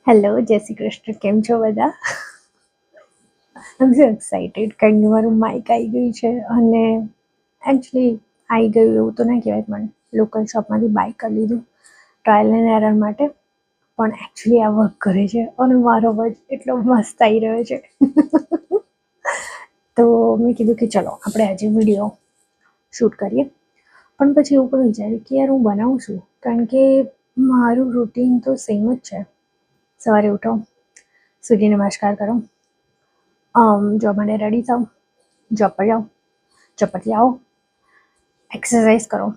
Hello, જય શ્રી કૃષ્ણ. કેમ છો બધા? આઈ એમ સો એક્સાઇટેડ કારણ કે મારું માઇક આવી ગયું છે અને એકચ્યુઅલી આવી ગયું એવું તો ના કહેવાય, પણ લોકલ શોપમાંથી બાય કરી લીધું ટ્રાયલ એન્ડ એરર માટે. પણ એકચ્યુઅલી આ વર્ક કરે છે અને મારો અવાજ એટલો મસ્ત આવી રહ્યો છે. તો મેં કીધું કે ચલો આપણે આજે વિડીયો શૂટ કરીએ. પણ પછી એવું પણ વિચાર્યું કે યાર હું બનાવું છું, કારણ કે મારું રૂટીન તો સેમ જ છે. સવારે ઉઠો, સૂર્ય નમસ્કાર કરો, જોબ માટે રેડી થાઓ, જોબ પર જાઓ, જોબ પરથી આવો, એક્સરસાઇઝ કરો.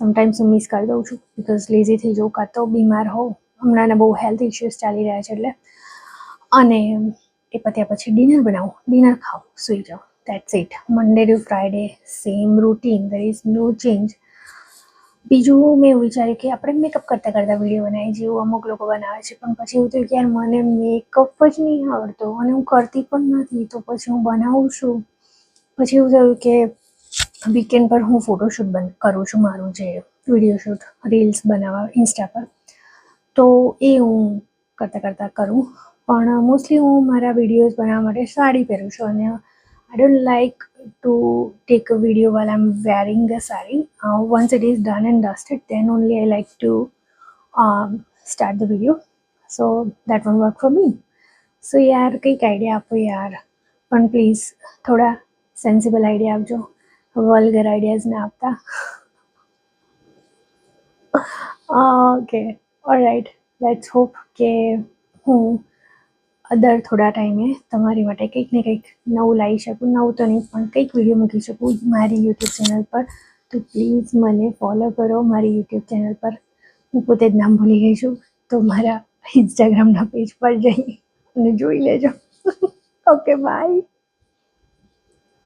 સમટાઈમ્સ હું મિસ કરી દઉં છું બિકોઝ લેઝી થઈ જાઉં, કાં તો બીમાર હોઉં. હમણાં બહુ હેલ્થ ઇશ્યુઝ ચાલી રહ્યા છે એટલે. અને એ પત્યા પછી ડિનર બનાવો, ડિનર ખાઓ, સૂઈ જાઓ. That's it. Monday to Friday same routine, there is no change. બીજું મેં એવું વિચાર્યું કે આપણે મેકઅપ કરતાં કરતાં વિડીયો બનાવીએ, જેવું અમુક લોકો બનાવે છે. પણ પછી એવું થયું કે યાર મને મેકઅપ જ નહીં આવડતો અને હું કરતી પણ નથી, તો પછી હું બનાવું છું. પછી એવું થયું કે વીકેન્ડ પર હું ફોટોશૂટ કરું છું, મારું જે વિડીયો શૂટ રીલ્સ બનાવવા ઇન્સ્ટા પર. તો એ હું કરતાં કરું. પણ મોસ્ટલી હું મારા વિડીયોઝ બનાવવા માટે સાડી પહેરું છું અને I don't like to take a video while I'm wearing the sari. Once it is done and dusted, then only I like to start the video. So that won't work for me. So યાર કંઈક idea આપો યાર, પણ please થોડા sensible idea આપજો, vulgar ideas ના આપતા. Okay, alright, let's hope કે હું અદર થોડા ટાઈમે તમારી માટે કંઈક ને કંઈક નવું લાવી શકું. નવું તો નહીં, પણ કંઈક વિડીયો મૂકી શકું મારી યુટ્યુબ ચેનલ પર. તો પ્લીઝ મને ફોલો કરો મારી યુટ્યુબ ચેનલ પર. હું પોતે જ નામ ભૂલી ગઈ છું, તો મારા ઇન્સ્ટાગ્રામના પેજ પર જઈ અને જોઈ લેજો. Okay, by.